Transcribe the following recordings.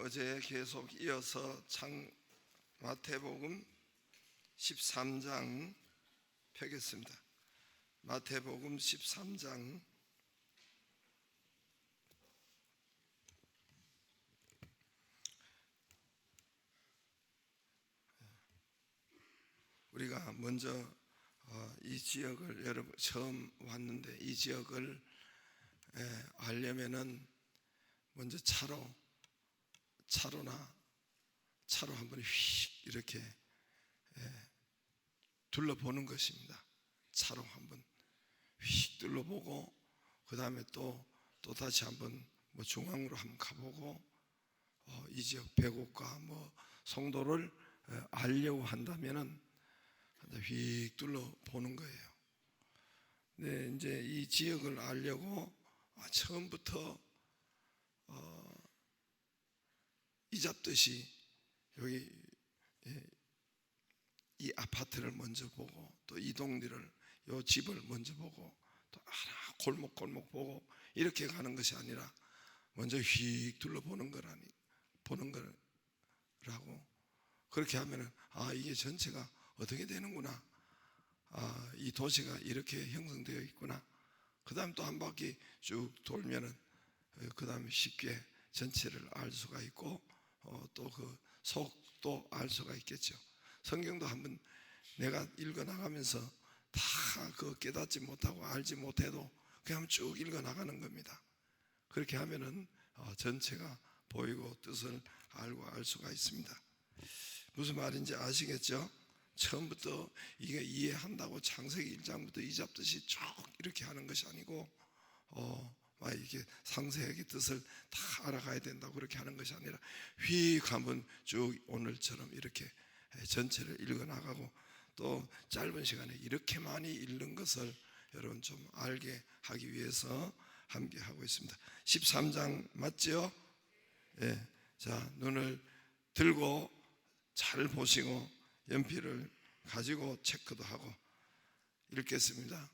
어제 계속 이어서 마태복음 13장 펴겠습니다. 마태복음 13장 우리가 먼저 이 지역을 여러분 처음 왔는데 이 지역을 알려면은 먼저 차로 한번 휙 이렇게 둘러보는 것입니다. 차로 한번 휙 둘러보고 그 다음에 또 다시 한번 중앙으로 한번 가보고 이 지역 배곡과 성도를 알려고 한다면은 휙 둘러보는 거예요. 근데 이제 이 지역을 알려고 처음부터 이 잡듯이 여기 이 아파트를 먼저 보고 또 이 동네를 이 집을 먼저 보고 또 하나 골목 보고 이렇게 가는 것이 아니라 먼저 휙 둘러보는 보는 거라고. 그렇게 하면은 이게 전체가 어떻게 되는구나, 이 도시가 이렇게 형성되어 있구나. 그 다음 또 한 바퀴 쭉 돌면은 그 다음에 쉽게 전체를 알 수가 있고 또 그 속도 알 수가 있겠죠. 성경도 한번 내가 읽어 나가면서 다 그 깨닫지 못하고 알지 못해도 그냥 쭉 읽어 나가는 겁니다. 그렇게 하면은 전체가 보이고 뜻을 알고 알 수가 있습니다. 무슨 말인지 아시겠죠? 처음부터 이게 이해한다고 창세기 1장부터 이 잡듯이 쭉 이렇게 하는 것이 아니고 이게 상세하게 뜻을 다 알아가야 된다고 그렇게 하는 것이 아니라 휙 한번 쭉 오늘처럼 이렇게 전체를 읽어 나가고 또 짧은 시간에 이렇게 많이 읽는 것을 여러분 좀 알게 하기 위해서 함께 하고 있습니다. 13장 맞죠? 예. 자, 눈을 들고 잘 보시고 연필을 가지고 체크도 하고 읽겠습니다.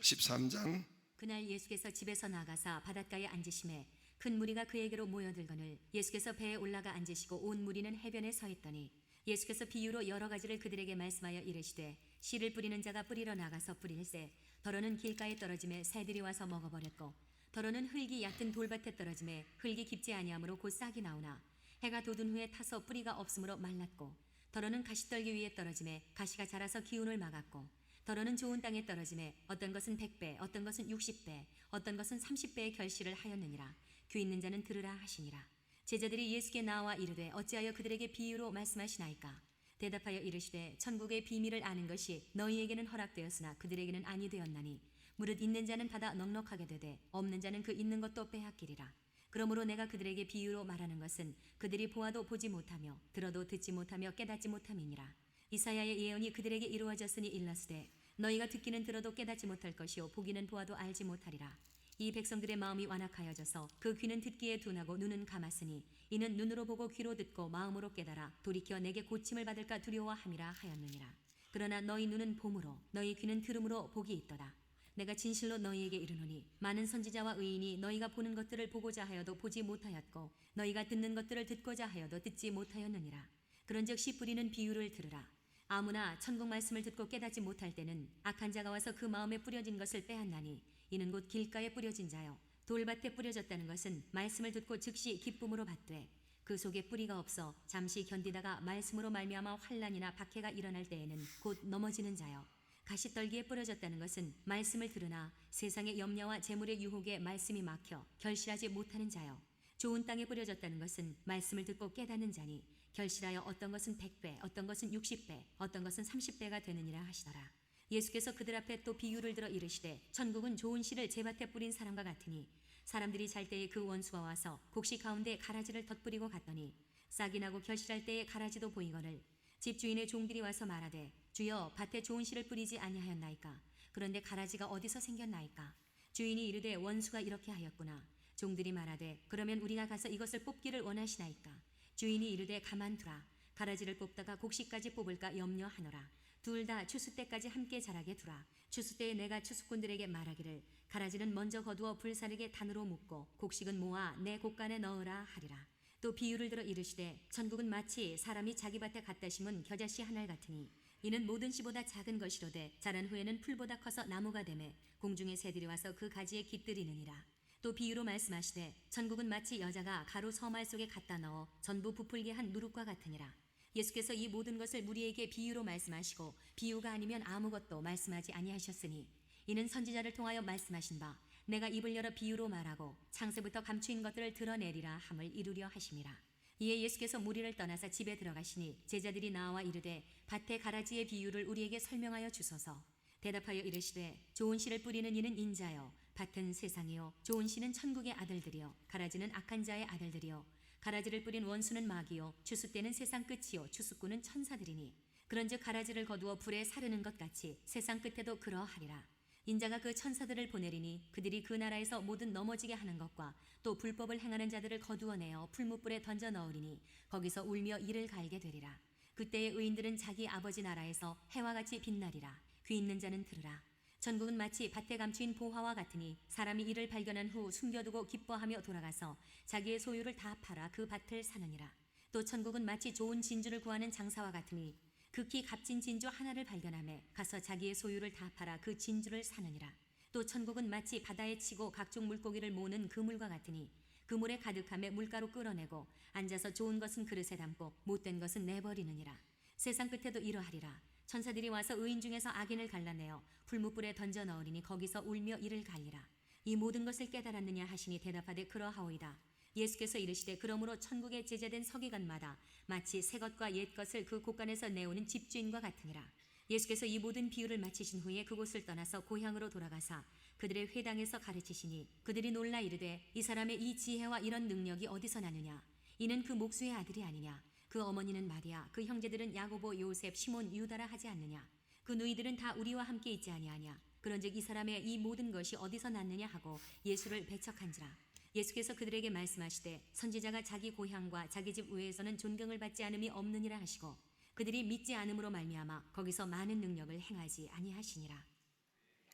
13장. 그날 예수께서 집에서 나가사 바닷가에 앉으심에 큰 무리가 그에게로 모여들거늘 예수께서 배에 올라가 앉으시고 온 무리는 해변에 서 있더니 예수께서 비유로 여러 가지를 그들에게 말씀하여 이르시되 씨를 뿌리는 자가 뿌리러 나가서 뿌릴새 더러는 길가에 떨어짐에 새들이 와서 먹어버렸고 더러는 흙이 얕은 돌밭에 떨어짐에 흙이 깊지 아니하므로 곧 싹이 나오나 해가 돋은 후에 타서 뿌리가 없으므로 말랐고 더러는 가시떨기 위에 떨어짐에 가시가 자라서 기운을 막았고 더러는 좋은 땅에 떨어짐에 어떤 것은 100배 어떤 것은 60배 어떤 것은 30배의 결실을 하였느니라. 귀 있는 자는 들으라 하시니라. 제자들이 예수께 나와 이르되 어찌하여 그들에게 비유로 말씀하시나이까? 대답하여 이르시되 천국의 비밀을 아는 것이 너희에게는 허락되었으나 그들에게는 아니 되었나니 무릇 있는 자는 받아 넉넉하게 되되 없는 자는 그 있는 것도 빼앗기리라. 그러므로 내가 그들에게 비유로 말하는 것은 그들이 보아도 보지 못하며 들어도 듣지 못하며 깨닫지 못함이니라. 이사야의 예언이 그들에게 이루어졌으니 일러스되 너희가 듣기는 들어도 깨닫지 못할 것이요 보기는 보아도 알지 못하리라. 이 백성들의 마음이 완악하여져서 그 귀는 듣기에 둔하고 눈은 감았으니 이는 눈으로 보고 귀로 듣고 마음으로 깨달아 돌이켜 내게 고침을 받을까 두려워함이라 하였느니라. 그러나 너희 눈은 봄으로 너희 귀는 들음으로 복이 있도다. 내가 진실로 너희에게 이르노니 많은 선지자와 의인이 너희가 보는 것들을 보고자 하여도 보지 못하였고 너희가 듣는 것들을 듣고자 하여도 듣지 못하였느니라. 그런즉 씨 뿌리는 비유를 들으라. 아무나 천국 말씀을 듣고 깨닫지 못할 때는 악한 자가 와서 그 마음에 뿌려진 것을 빼앗나니 이는 곧 길가에 뿌려진 자요 돌밭에 뿌려졌다는 것은 말씀을 듣고 즉시 기쁨으로 받되 그 속에 뿌리가 없어 잠시 견디다가 말씀으로 말미암아 환난이나 박해가 일어날 때에는 곧 넘어지는 자요 가시떨기에 뿌려졌다는 것은 말씀을 들으나 세상의 염려와 재물의 유혹에 말씀이 막혀 결실하지 못하는 자요 좋은 땅에 뿌려졌다는 것은 말씀을 듣고 깨닫는 자니 결실하여 어떤 것은 100배 어떤 것은 60배 어떤 것은 30배가 되느니라 하시더라. 예수께서 그들 앞에 또 비유를 들어 이르시되 천국은 좋은 씨를 제밭에 뿌린 사람과 같으니 사람들이 잘 때에 그 원수가 와서 곡식 가운데 가라지를 덧뿌리고 갔더니 싹이 나고 결실할 때에 가라지도 보이거늘 집주인의 종들이 와서 말하되 주여 밭에 좋은 씨를 뿌리지 아니하였나이까? 그런데 가라지가 어디서 생겼나이까? 주인이 이르되 원수가 이렇게 하였구나. 종들이 말하되 그러면 우리가 가서 이것을 뽑기를 원하시나이까? 주인이 이르되 가만두라. 가라지를 뽑다가 곡식까지 뽑을까 염려하노라. 둘 다 추수 때까지 함께 자라게 두라. 추수 때에 내가 추수꾼들에게 말하기를 가라지는 먼저 거두어 불사르게 단으로 묶고 곡식은 모아 내 곡간에 넣으라 하리라. 또 비유를 들어 이르시되 천국은 마치 사람이 자기 밭에 갖다 심은 겨자씨 한 알 같으니 이는 모든 씨보다 작은 것이로되 자란 후에는 풀보다 커서 나무가 되매 공중의 새들이 와서 그 가지에 깃들이느니라. 또 비유로 말씀하시되 천국은 마치 여자가 가루 서말 속에 갖다 넣어 전부 부풀게 한 누룩과 같으니라. 예수께서 이 모든 것을 무리에게 비유로 말씀하시고 비유가 아니면 아무것도 말씀하지 아니하셨으니 이는 선지자를 통하여 말씀하신 바 내가 입을 열어 비유로 말하고 창세부터 감추인 것들을 드러내리라 함을 이루려 하심이라. 이에 예수께서 무리를 떠나사 집에 들어가시니 제자들이 나와 이르되 밭의 가라지의 비유를 우리에게 설명하여 주소서. 대답하여 이르시되 좋은 씨를 뿌리는 이는 인자요 밭은 세상이요 좋은 씨는 천국의 아들들이요 가라지는 악한 자의 아들들이요 가라지를 뿌린 원수는 마귀요 추수 때는 세상 끝이요 추수꾼은 천사들이니 그런즉 가라지를 거두어 불에 사르는 것 같이 세상 끝에도 그러하리라. 인자가 그 천사들을 보내리니 그들이 그 나라에서 모든 넘어지게 하는 것과 또 불법을 행하는 자들을 거두어내어 풀무불에 던져 넣으리니 거기서 울며 이를 갈게 되리라. 그때의 의인들은 자기 아버지 나라에서 해와 같이 빛나리라. 귀 있는 자는 들으라. 천국은 마치 밭에 감추인 보화와 같으니 사람이 이를 발견한 후 숨겨두고 기뻐하며 돌아가서 자기의 소유를 다 팔아 그 밭을 사느니라. 또 천국은 마치 좋은 진주를 구하는 장사와 같으니 극히 값진 진주 하나를 발견하며 가서 자기의 소유를 다 팔아 그 진주를 사느니라. 또 천국은 마치 바다에 치고 각종 물고기를 모으는 그물과 같으니 그물에 가득함에 물가로 끌어내고 앉아서 좋은 것은 그릇에 담고 못된 것은 내버리느니라. 세상 끝에도 이러하리라. 천사들이 와서 의인 중에서 악인을 갈라내어 풀무불에 던져 넣으리니 거기서 울며 이를 갈리라. 이 모든 것을 깨달았느냐 하시니 대답하되 그러하오이다. 예수께서 이르시되 그러므로 천국에 제자된 서기관마다 마치 새 것과 옛 것을 그 곳간에서 내오는 집주인과 같으니라. 예수께서 이 모든 비유를 마치신 후에 그곳을 떠나서 고향으로 돌아가사 그들의 회당에서 가르치시니 그들이 놀라 이르되 이 사람의 이 지혜와 이런 능력이 어디서 나느냐. 이는 그 목수의 아들이 아니냐. 그 어머니는 마리아, 그 형제들은 야고보, 요셉, 시몬, 유다라 하지 않느냐. 그 누이들은 다 우리와 함께 있지 아니하냐. 그런즉 이 사람의 이 모든 것이 어디서 났느냐 하고 예수를 배척한지라. 예수께서 그들에게 말씀하시되 선지자가 자기 고향과 자기 집 외에서는 존경을 받지 않음이 없느니라 하시고 그들이 믿지 않음으로 말미암아 거기서 많은 능력을 행하지 아니하시니라.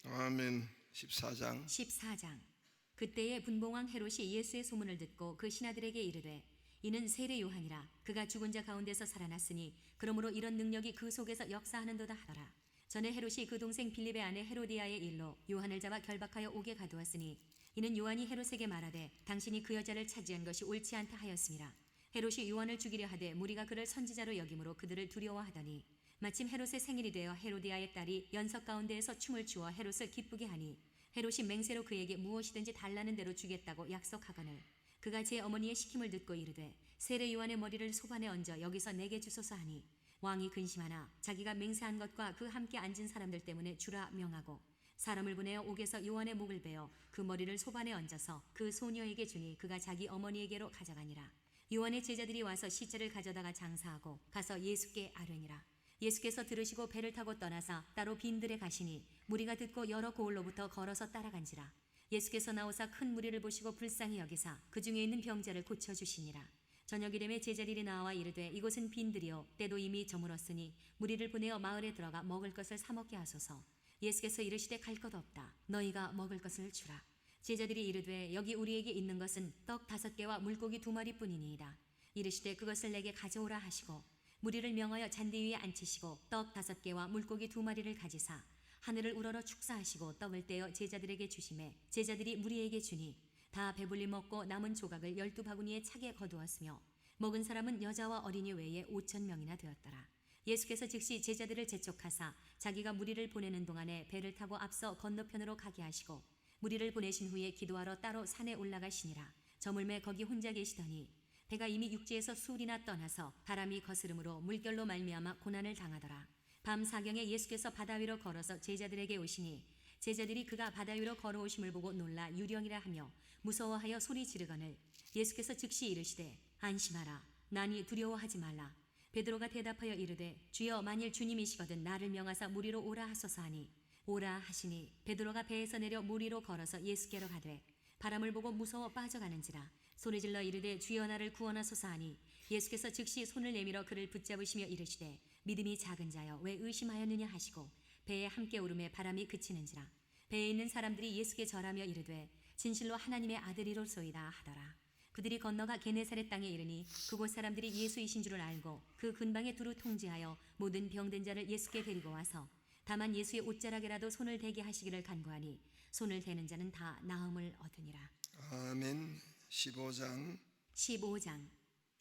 아멘. 14장. 14장. 그때에 분봉왕 헤롯이 예수의 소문을 듣고 그 신하들에게 이르되 이는 세례 요한이라. 그가 죽은 자 가운데서 살아났으니 그러므로 이런 능력이 그 속에서 역사하는도다 하더라. 전에 헤롯이 그 동생 빌립의 아내 헤로디아의 일로 요한을 잡아 결박하여 옥에 가두었으니 이는 요한이 헤롯에게 말하되 당신이 그 여자를 차지한 것이 옳지 않다 하였습니다. 헤롯이 요한을 죽이려 하되 무리가 그를 선지자로 여김으로 그들을 두려워하더니 마침 헤롯의 생일이 되어 헤로디아의 딸이 연석 가운데에서 춤을 추어 헤롯을 기쁘게 하니 헤롯이 맹세로 그에게 무엇이든지 달라는 대로 주겠다고 약속하거늘 그가 제 어머니의 시킴을 듣고 이르되 세례 요한의 머리를 소반에 얹어 여기서 내게 주소서 하니 왕이 근심하나 자기가 맹세한 것과 그 함께 앉은 사람들 때문에 주라 명하고 사람을 보내어 옥에서 요한의 목을 베어 그 머리를 소반에 얹어서 그 소녀에게 주니 그가 자기 어머니에게로 가져가니라. 요한의 제자들이 와서 시체를 가져다가 장사하고 가서 예수께 아뢰니라. 예수께서 들으시고 배를 타고 떠나사 따로 빈들에 가시니 무리가 듣고 여러 고을로부터 걸어서 따라간지라. 예수께서 나오사 큰 무리를 보시고 불쌍히 여기사 그 중에 있는 병자를 고쳐주시니라. 저녁이 되매 제자들이 나와 이르되 이곳은 빈들이요 때도 이미 저물었으니 무리를 보내어 마을에 들어가 먹을 것을 사 먹게 하소서. 예수께서 이르시되 갈 것 없다. 너희가 먹을 것을 주라. 제자들이 이르되 여기 우리에게 있는 것은 떡 5개와 물고기 2마리뿐이니이다. 이르시되 그것을 내게 가져오라 하시고 무리를 명하여 잔디 위에 앉히시고 떡 5개와 물고기 2마리를 가지사 하늘을 우러러 축사하시고 떡을 떼어 제자들에게 주시매 제자들이 무리에게 주니 다 배불리 먹고 남은 조각을 12바구니에 차게 거두었으며 먹은 사람은 여자와 어린이 외에 5,000명이나 되었더라. 예수께서 즉시 제자들을 재촉하사 자기가 무리를 보내는 동안에 배를 타고 앞서 건너편으로 가게 하시고 무리를 보내신 후에 기도하러 따로 산에 올라가시니라. 저물매 거기 혼자 계시더니 배가 이미 육지에서 수울이나 떠나서 바람이 거스름으로 물결로 말미암아 고난을 당하더라. 밤 사경에 예수께서 바다 위로 걸어서 제자들에게 오시니 제자들이 그가 바다 위로 걸어오심을 보고 놀라 유령이라 하며 무서워하여 소리 지르거늘 예수께서 즉시 이르시되 안심하라. 나니 두려워하지 말라. 베드로가 대답하여 이르되 주여 만일 주님이시거든 나를 명하사 무리로 오라 하소서 하니 오라 하시니 베드로가 배에서 내려 무리로 걸어서 예수께로 가되 바람을 보고 무서워 빠져가는지라 소리질러 이르되 주여 나를 구원하소서 하니 예수께서 즉시 손을 내밀어 그를 붙잡으시며 이르시되 믿음이 작은 자여 왜 의심하였느냐 하시고 배에 함께 오름에 바람이 그치는지라 배에 있는 사람들이 예수께 절하며 이르되 진실로 하나님의 아들이로소이다 하더라. 그들이 건너가 게네사렛 땅에 이르니 그곳 사람들이 예수이신 줄을 알고 그 근방에 두루 통지하여 모든 병든 자를 예수께 데리고 와서 다만 예수의 옷자락에라도 손을 대게 하시기를 간구하니 손을 대는 자는 다 나음을 얻으니라. 아멘. 15장 15장.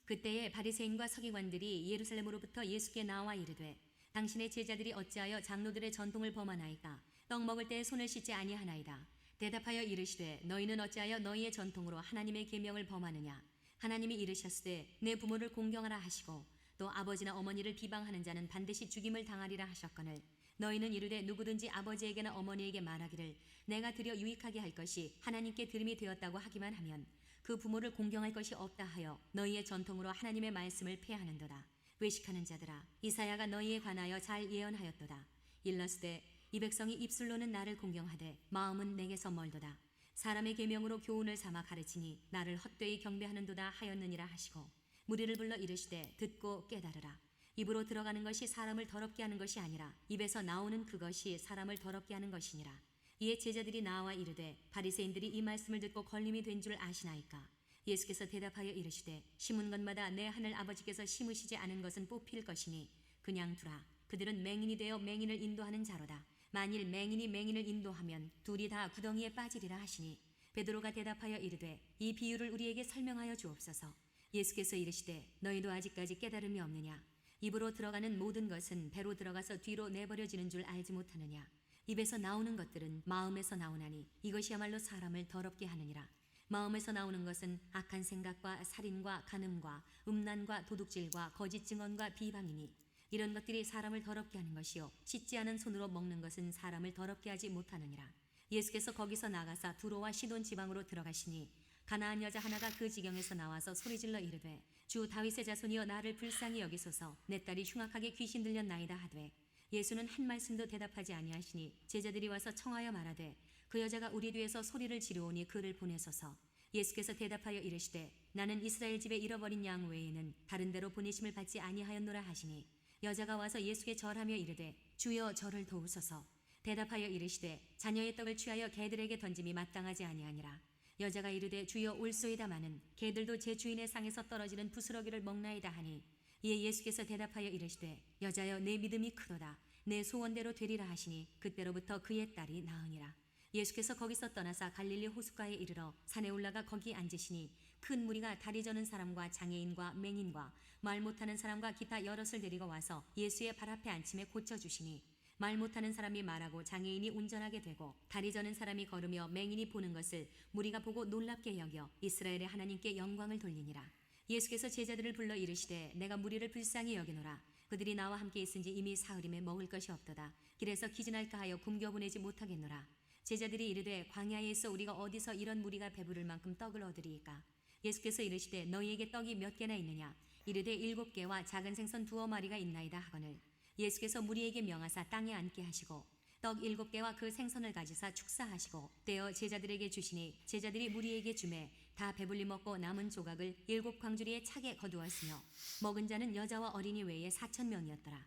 그때에 바리새인과 서기관들이 예루살렘으로부터 예수께 나와 이르되 당신의 제자들이 어찌하여 장로들의 전통을 범하나이까? 떡 먹을 때에 손을 씻지 아니하나이다. 대답하여 이르시되 너희는 어찌하여 너희의 전통으로 하나님의 계명을 범하느냐? 하나님이 이르셨으되 내 부모를 공경하라 하시고 또 아버지나 어머니를 비방하는 자는 반드시 죽임을 당하리라 하셨거늘 너희는 이르되 누구든지 아버지에게나 어머니에게 말하기를 내가 드려 유익하게 할 것이 하나님께 들음이 되었다고 하기만 하면 그 부모를 공경할 것이 없다 하여 너희의 전통으로 하나님의 말씀을 폐하는도다. 외식하는 자들아, 이사야가 너희에 관하여 잘 예언하였도다. 일러스되 이 백성이 입술로는 나를 공경하되 마음은 내게서 멀도다. 사람의 계명으로 교훈을 삼아 가르치니 나를 헛되이 경배하는도다 하였느니라 하시고 무리를 불러 이르시되 듣고 깨달으라. 입으로 들어가는 것이 사람을 더럽게 하는 것이 아니라 입에서 나오는 그것이 사람을 더럽게 하는 것이니라. 이에 제자들이 나와 이르되 바리새인들이 이 말씀을 듣고 걸림이 된 줄 아시나이까? 예수께서 대답하여 이르시되 심은 것마다 내 하늘 아버지께서 심으시지 않은 것은 뽑힐 것이니 그냥 두라. 그들은 맹인이 되어 맹인을 인도하는 자로다. 만일 맹인이 맹인을 인도하면 둘이 다 구덩이에 빠지리라 하시니 베드로가 대답하여 이르되 이 비유를 우리에게 설명하여 주옵소서. 예수께서 이르시되 너희도 아직까지 깨달음이 없느냐? 입으로 들어가는 모든 것은 배로 들어가서 뒤로 내버려지는 줄 알지 못하느냐? 입에서 나오는 것들은 마음에서 나오나니 이것이야말로 사람을 더럽게 하느니라. 마음에서 나오는 것은 악한 생각과 살인과 간음과 음란과 도둑질과 거짓 증언과 비방이니 이런 것들이 사람을 더럽게 하는 것이요 씻지 않은 손으로 먹는 것은 사람을 더럽게 하지 못하느니라. 예수께서 거기서 나가사 두로와 시돈 지방으로 들어가시니 가나안 여자 하나가 그 지경에서 나와서 소리질러 이르되 주 다윗의 자손이여 나를 불쌍히 여기소서. 내 딸이 흉악하게 귀신 들렸나이다 하되 예수는 한 말씀도 대답하지 아니하시니 제자들이 와서 청하여 말하되 그 여자가 우리 뒤에서 소리를 지르오니 그를 보내소서. 예수께서 대답하여 이르시되 나는 이스라엘 집에 잃어버린 양 외에는 다른 데로 보내심을 받지 아니하였노라 하시니 여자가 와서 예수께 절하며 이르되 주여 저를 도우소서. 대답하여 이르시되 자녀의 떡을 취하여 개들에게 던짐이 마땅하지 아니하니라. 여자가 이르되 주여 올소이다마는 개들도 제 주인의 상에서 떨어지는 부스러기를 먹나이다 하니 이에 예수께서 대답하여 이르시되 여자여 내 믿음이 크도다. 내 소원대로 되리라 하시니 그때로부터 그의 딸이 나으니라. 예수께서 거기서 떠나사 갈릴리 호숫가에 이르러 산에 올라가 거기 앉으시니 큰 무리가 다리 저는 사람과 장애인과 맹인과 말 못하는 사람과 기타 여럿을 데리고 와서 예수의 발 앞에 앉힘에 고쳐주시니 말 못하는 사람이 말하고 장애인이 운전하게 되고 다리 저는 사람이 걸으며 맹인이 보는 것을 무리가 보고 놀랍게 여겨 이스라엘의 하나님께 영광을 돌리니라. 예수께서 제자들을 불러 이르시되 내가 무리를 불쌍히 여기노라. 그들이 나와 함께 있은지 이미 사흘임에 먹을 것이 없도다. 길에서 기진할까 하여 굶겨보내지 못하겠노라. 제자들이 이르되 광야에서 우리가 어디서 이런 무리가 배부를 만큼 떡을 얻으리이까? 예수께서 이르시되 너희에게 떡이 몇 개나 있느냐? 이르되 7개와 작은 생선 2마리가 있나이다 하거늘 예수께서 무리에게 명하사 땅에 앉게 하시고 떡 7개와 그 생선을 가지사 축사하시고 떼어 제자들에게 주시니 제자들이 무리에게 주매 다 배불리 먹고 남은 조각을 7광주리에 차게 거두었으며 먹은 자는 여자와 어린이 외에 4,000명이었더라.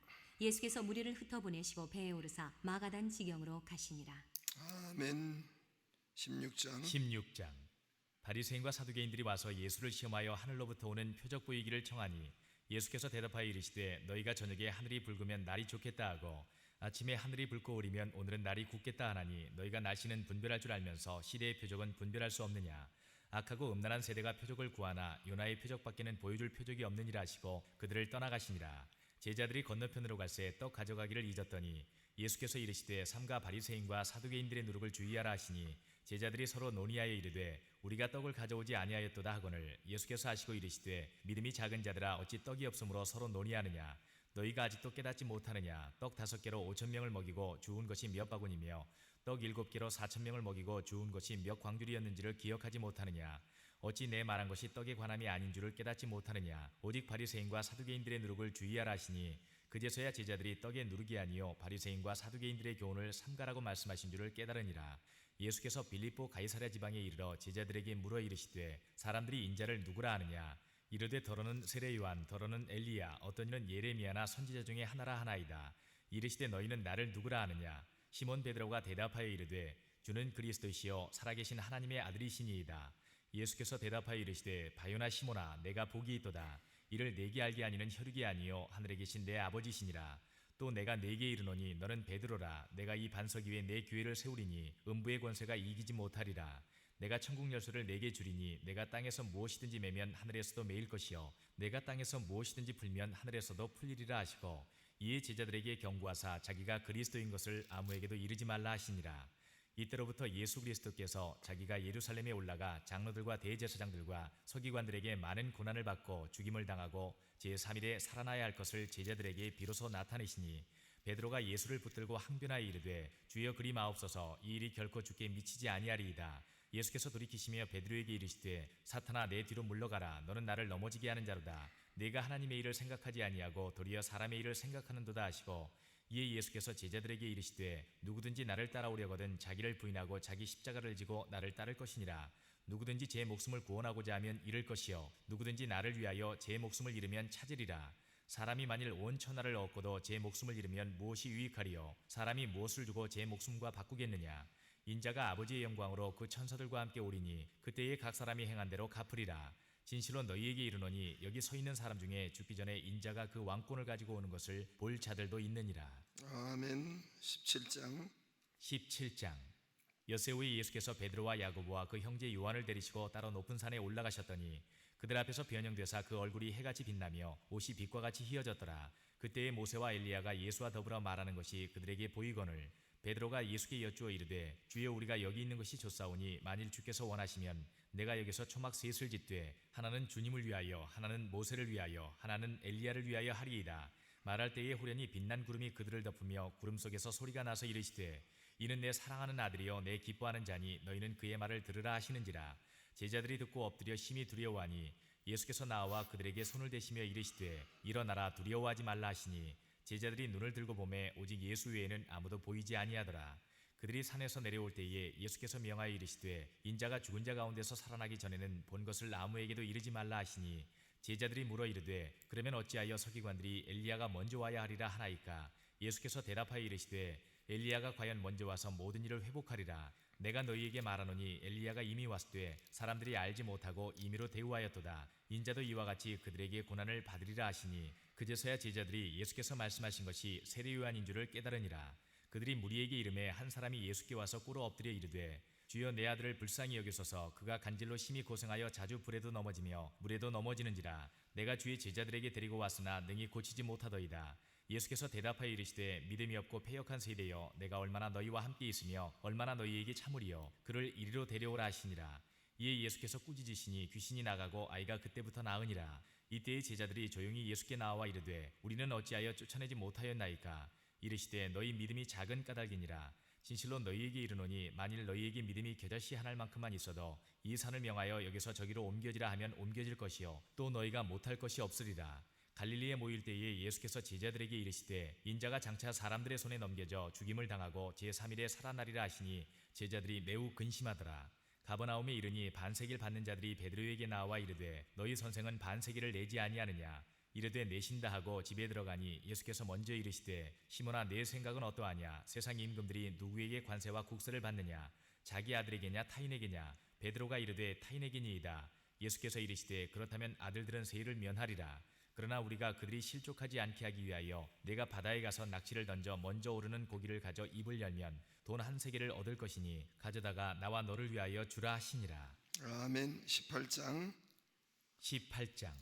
예수께서 무리를 흩어보내시고 배에 오르사 마가단 지경으로 가시니라. 아멘. 16장 바리새인과 사두개인들이 와서 예수를 시험하여 하늘로부터 오는 표적 보이기를 청하니 예수께서 대답하여 이르시되 너희가 저녁에 하늘이 붉으면 날이 좋겠다 하고 아침에 하늘이 붉고 오리면 오늘은 날이 굳겠다 하나니 너희가 날씨는 분별할 줄 알면서 시대의 표적은 분별할 수 없느냐? 악하고 음란한 세대가 표적을 구하나 요나의 표적밖에는 보여줄 표적이 없느니라 하시고 그들을 떠나가시니라. 제자들이 건너편으로 갈새 떡 가져가기를 잊었더니 예수께서 이르시되 삼가 바리새인과 사두개인들의 누룩을 주의하라 하시니 제자들이 서로 논의하여 이르되 우리가 떡을 가져오지 아니하였도다 하거늘 예수께서 하시고 이르시되 믿음이 작은 자들아 어찌 떡이 없으므로 서로 논의하느냐? 너희가 아직도 깨닫지 못하느냐? 떡 5개로 5,000명을 먹이고 주운 것이 몇 바구니며 떡 7개로 4,000명을 먹이고 주운 것이 몇 광주리였는지를 기억하지 못하느냐? 어찌 내 말한 것이 떡에 관함이 아닌 줄을 깨닫지 못하느냐? 오직 바리새인과 사두개인들의 누룩을 주의하라 하시니 그제서야 제자들이 떡의 누룩이 아니요 바리새인과 사두개인들의 교훈을 삼가라고 말씀하신 줄을 깨달으니라. 예수께서 빌립보 가이사랴 지방에 이르러 제자들에게 물어 이르시되 사람들이 인자를 누구라 하느냐? 이르되 더러는 세례 요한, 더러는 엘리야, 어떤 이는 예레미야나 선지자 중에 하나라 하나이다. 이르시되 너희는 나를 누구라 하느냐? 시몬 베드로가 대답하여 이르되 주는 그리스도시요 살아계신 하나님의 아들이시니이다. 예수께서 대답하여 이르시되 바요나 시모나 내가 복이 있도다. 이를 내게 알게 아니는 혈육이 아니요 하늘에 계신 내 아버지시니라. 또 내가 네게 이르노니 너는 베드로라. 내가 이 반석 위에 내 교회를 세우리니 음부의 권세가 이기지 못하리라. 내가 천국 열쇠를 네게 주리니 내가 땅에서 무엇이든지 매면 하늘에서도 매일 것이요 내가 땅에서 무엇이든지 풀면 하늘에서도 풀리리라 하시고 이에 제자들에게 경고하사 자기가 그리스도인 것을 아무에게도 이르지 말라 하시니라. 이때로부터 예수 그리스도께서 자기가 예루살렘에 올라가 장로들과 대제사장들과 서기관들에게 많은 고난을 받고 죽임을 당하고 제3일에 살아나야 할 것을 제자들에게 비로소 나타내시니 베드로가 예수를 붙들고 항변하여 이르되 주여 그리 마옵소서 이 일이 결코 주께 미치지 아니하리이다. 예수께서 돌이키시며 베드로에게 이르시되 사탄아 내 뒤로 물러가라. 너는 나를 넘어지게 하는 자로다. 네가 하나님의 일을 생각하지 아니하고 도리어 사람의 일을 생각하는도다 하시고 이에 예수께서 제자들에게 이르시되 누구든지 나를 따라오려거든 자기를 부인하고 자기 십자가를 지고 나를 따를 것이니라. 누구든지 제 목숨을 구원하고자 하면 잃을 것이요 누구든지 나를 위하여 제 목숨을 잃으면 찾으리라. 사람이 만일 온 천하를 얻고도 제 목숨을 잃으면 무엇이 유익하리요 사람이 무엇을 주고 제 목숨과 바꾸겠느냐. 인자가 아버지의 영광으로 그 천사들과 함께 오리니 그때에 각 사람이 행한 대로 갚으리라. 진실로 너희에게 이르노니 여기 서 있는 사람 중에 죽기 전에 인자가 그 왕권을 가지고 오는 것을 볼 자들도 있느니라. 아멘. 17장 17장. 엿새 후에 예수께서 베드로와 야고보와 그 형제 요한을 데리시고 따로 높은 산에 올라가셨더니 그들 앞에서 변형되사 그 얼굴이 해같이 빛나며 옷이 빛과 같이 희어졌더라. 그때에 모세와 엘리야가 예수와 더불어 말하는 것이 그들에게 보이거늘 베드로가 예수께 여쭈어 이르되 주여 우리가 여기 있는 것이 좋사오니 만일 주께서 원하시면 내가 여기서 초막 셋을 짓되 하나는 주님을 위하여 하나는 모세를 위하여 하나는 엘리야를 위하여 하리이다. 말할 때에 후련히 빛난 구름이 그들을 덮으며 구름 속에서 소리가 나서 이르시되 이는 내 사랑하는 아들이요 내 기뻐하는 자니 너희는 그의 말을 들으라 하시는지라. 제자들이 듣고 엎드려 심히 두려워하니 예수께서 나와 그들에게 손을 대시며 이르시되 일어나라 두려워하지 말라 하시니 제자들이 눈을 들고 보매 오직 예수 외에는 아무도 보이지 아니하더라. 그들이 산에서 내려올 때에 예수께서 명하여 이르시되 인자가 죽은 자 가운데서 살아나기 전에는 본 것을 아무에게도 이르지 말라 하시니 제자들이 물어 이르되 그러면 어찌하여 서기관들이 엘리야가 먼저 와야 하리라 하나이까. 예수께서 대답하여 이르시되 엘리야가 과연 먼저 와서 모든 일을 회복하리라. 내가 너희에게 말하노니 엘리야가 이미 왔으되 사람들이 알지 못하고 임의로 대우하였도다. 인자도 이와 같이 그들에게 고난을 받으리라 하시니 그제서야 제자들이 예수께서 말씀하신 것이 세례 요한인 줄을 깨달으니라. 그들이 무리에게 이르매 한 사람이 예수께 와서 꿇어 엎드려 이르되 주여 내 아들을 불쌍히 여기소서 그가 간질로 심히 고생하여 자주 불에도 넘어지며 물에도 넘어지는지라. 내가 주의 제자들에게 데리고 왔으나 능히 고치지 못하더이다. 예수께서 대답하여 이르시되 믿음이 없고 패역한 세대여 내가 얼마나 너희와 함께 있으며 얼마나 너희에게 참으리요 그를 이리로 데려오라 하시니라. 이에 예수께서 꾸짖으시니 귀신이 나가고 아이가 그때부터 나으니라. 이때의 제자들이 조용히 예수께 나와 이르되 우리는 어찌하여 쫓아내지 못하였나이까. 이르시되 너희 믿음이 작은 까닭이니라. 진실로 너희에게 이르노니 만일 너희에게 믿음이 겨자씨 한 알만큼만 있어도 이 산을 명하여 여기서 저기로 옮겨지라 하면 옮겨질 것이요 또 너희가 못할 것이 없으리라. 갈릴리에 모일 때에 예수께서 제자들에게 이르시되 인자가 장차 사람들의 손에 넘겨져 죽임을 당하고 제3일에 살아나리라 하시니 제자들이 매우 근심하더라. 가버나움에 이르니 반세기를 받는 자들이 베드로에게 나와 이르되 너희 선생은 반세기를 내지 아니하느냐. 이르되 내신다 하고 집에 들어가니 예수께서 먼저 이르시되 시몬아 내 생각은 어떠하냐. 세상 임금들이 누구에게 관세와 국세를 받느냐. 자기 아들에게냐 타인에게냐. 베드로가 이르되 타인에게니이다. 예수께서 이르시되 그렇다면 아들들은 세일을 면하리라. 그러나 우리가 그들이 실족하지 않게 하기 위하여 내가 바다에 가서 낚시를 던져 먼저 오르는 고기를 가져 입을 열면 돈 한 세겔을 얻을 것이니 가져다가 나와 너를 위하여 주라 하시니라. 아멘. 18장 18장.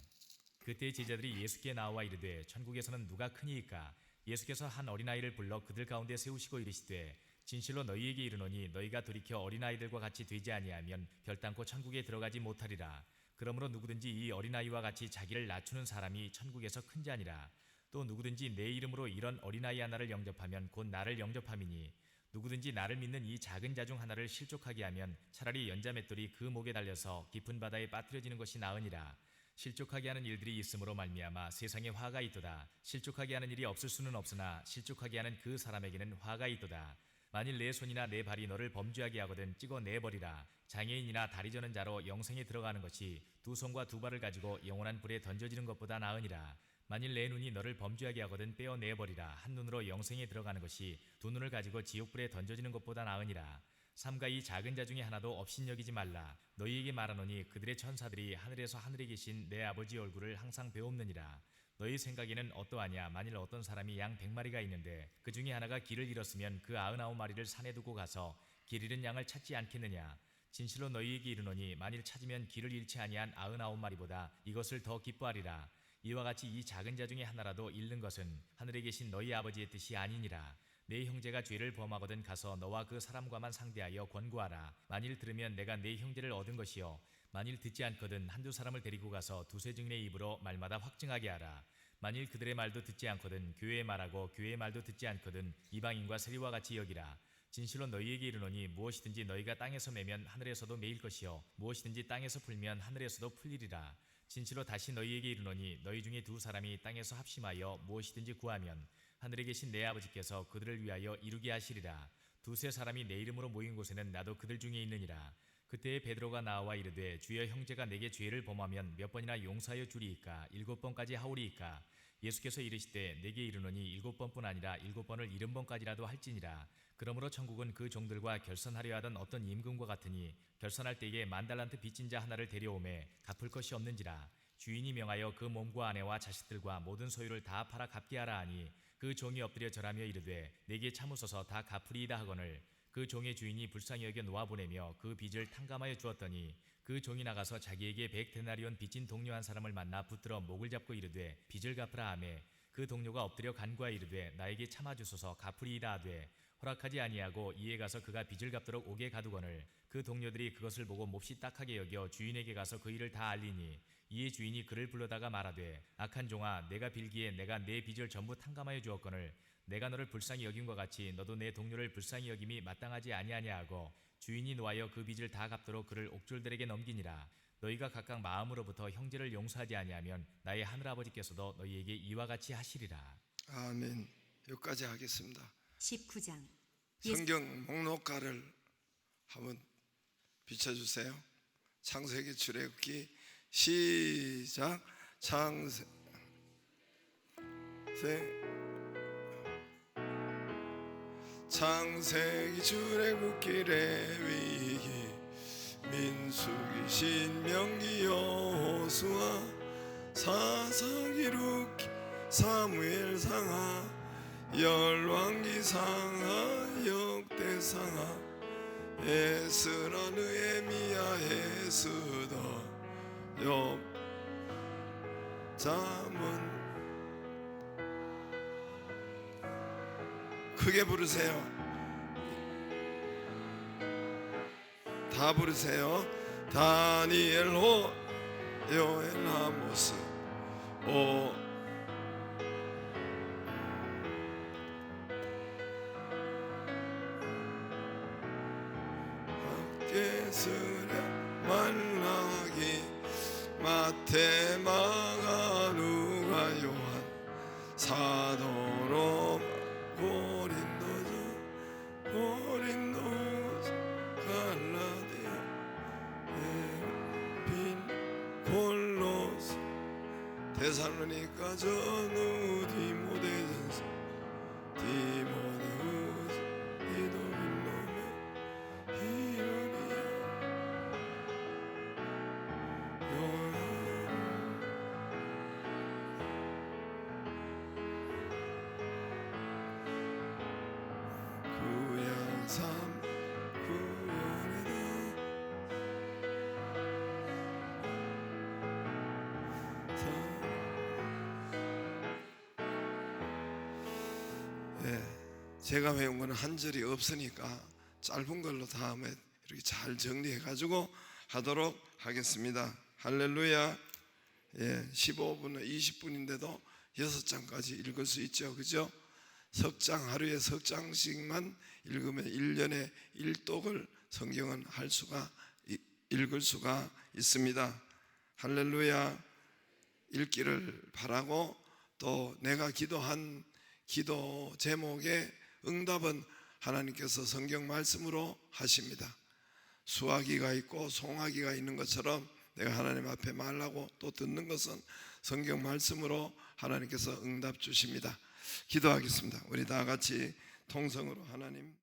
그때 제자들이 예수께 나와 이르되 천국에서는 누가 크니이까. 예수께서 한 어린아이를 불러 그들 가운데 세우시고 이르시되 진실로 너희에게 이르노니 너희가 돌이켜 어린아이들과 같이 되지 아니하면 결단코 천국에 들어가지 못하리라. 그러므로 누구든지 이 어린아이와 같이 자기를 낮추는 사람이 천국에서 큰 자니라. 또 누구든지 내 이름으로 이런 어린아이 하나를 영접하면 곧 나를 영접함이니 누구든지 나를 믿는 이 작은 자 중 하나를 실족하게 하면 차라리 연자맷돌이 그 목에 달려서 깊은 바다에 빠뜨려지는 것이 나으니라. 실족하게 하는 일들이 있음으로 말미암아 세상에 화가 있도다. 실족하게 하는 일이 없을 수는 없으나 실족하게 하는 그 사람에게는 화가 있도다. 만일 내 손이나 내 발이 너를 범죄하게 하거든 찍어 내버리라. 장애인이나 다리 저는 자로 영생에 들어가는 것이 두 손과 두 발을 가지고 영원한 불에 던져지는 것보다 나으니라. 만일 내 눈이 너를 범죄하게 하거든 빼어 내버리라. 한 눈으로 영생에 들어가는 것이 두 눈을 가지고 지옥불에 던져지는 것보다 나으니라. 삼가 이 작은 자 중에 하나도 업신여기지 말라. 너희에게 말하노니 그들의 천사들이 하늘에서 하늘에 계신 내 아버지 얼굴을 항상 배옵느니라. 너희 생각에는 어떠하냐? 만일 어떤 사람이 양 100마리가 있는데 그 중에 하나가 길을 잃었으면 그 99마리를 산에 두고 가서 길 잃은 양을 찾지 않겠느냐? 진실로 너희에게 이르노니 만일 찾으면 길을 잃지 아니한 99마리보다 이것을 더 기뻐하리라. 이와 같이 이 작은 자 중에 하나라도 잃는 것은 하늘에 계신 너희 아버지의 뜻이 아니니라. 네 형제가 죄를 범하거든 가서 너와 그 사람과만 상대하여 권고하라. 만일 들으면 내가 네 형제를 얻은 것이요 만일 듣지 않거든 한두 사람을 데리고 가서 두세 증인의 입으로 말마다 확증하게 하라. 만일 그들의 말도 듣지 않거든 교회의 말하고 교회의 말도 듣지 않거든 이방인과 세리와 같이 여기라. 진실로 너희에게 이르노니 무엇이든지 너희가 땅에서 매면 하늘에서도 매일 것이요 무엇이든지 땅에서 풀면 하늘에서도 풀리리라. 진실로 다시 너희에게 이르노니 너희 중에 두 사람이 땅에서 합심하여 무엇이든지 구하면 하늘에 계신 내 아버지께서 그들을 위하여 이루게 하시리라. 두세 사람이 내 이름으로 모인 곳에는 나도 그들 중에 있느니라. 그때에 베드로가 나와 이르되 주여 형제가 내게 죄를 범하면 몇 번이나 용서하여 주리이까? 7번까지 하오리이까? 예수께서 이르시되 내게 이르노니 7번뿐 아니라 7번을 70번까지라도 할지니라. 그러므로 천국은 그 종들과 결선하려 하던 어떤 임금과 같으니 결선할 때에 10,000달란트 빚진 자 하나를 데려오매 갚을 것이 없는지라. 주인이 명하여 그 몸과 아내와 자식들과 모든 소유를 다 팔아 갚게 하라 하니 그 종이 엎드려 절하며 이르되 내게 참으소서 다 갚으리이다 하거늘 그 종의 주인이 불쌍히 여겨 놓아보내며 그 빚을 탕감하여 주었더니 그 종이 나가서 자기에게 100데나리온 빚진 동료 한 사람을 만나 붙들어 목을 잡고 이르되 빚을 갚으라 하매 그 동료가 엎드려 간구하여 이르되 나에게 참아주소서 갚으리이다 하되 허락하지 아니하고 이에 가서 그가 빚을 갚도록 옥에 가두거늘 그 동료들이 그것을 보고 몹시 딱하게 여겨 주인에게 가서 그 일을 다 알리니 이에 주인이 그를 불러다가 말하되 악한 종아 내가 빌기에 내가 내 빚을 전부 탕감하여 주었거늘 내가 너를 불쌍히 여김과 같이 너도 내 동료를 불쌍히 여김이 마땅하지 아니하냐 하고 주인이 노하여 그 빚을 다 갚도록 그를 옥졸들에게 넘기니라. 너희가 각각 마음으로부터 형제를 용서하지 아니하면 나의 하늘아버지께서도 너희에게 이와 같이 하시리라. 아멘. 여기까지 하겠습니다. 19장 성경 목록가를 한번 비춰주세요. 창세기 출애굽기 시작. 창세기 출애굽기 레위기 민수기 신명기 여호수아 사사기 룻기 사무엘 상하 열왕기 상하 역대상하 에스라 느헤미야 에스더 욥 잠언 크게 부르세요. 다 부르세요. 다니엘 호 요엘 아모스 오 게스레 말라기 마테 마가 누가 요한 사도로 고린도 갈라디아 빈 골로스 데살로니가 전후 디모데전서 디모데후서 이도빌로메 히로니아 요한 구약삼 구원이다. 제가 외운 거는 한 절이 없으니까 짧은 걸로 다음에 이렇게 잘 정리해 가지고 하도록 하겠습니다. 할렐루야. 15분 20분인데도 6장까지 읽을 수 있죠. 그죠? 석장 하루에 석장씩만 읽으면 1년에 1독을 성경은 읽을 수가 있습니다. 할렐루야. 읽기를 바라고 또 내가 기도한 기도 제목의 응답은 하나님께서 성경 말씀으로 하십니다. 수화기가 있고 송화기가 있는 것처럼 내가 하나님 앞에 말하고 또 듣는 것은 성경 말씀으로 하나님께서 응답 주십니다. 기도하겠습니다. 우리 다 같이 통성으로 하나님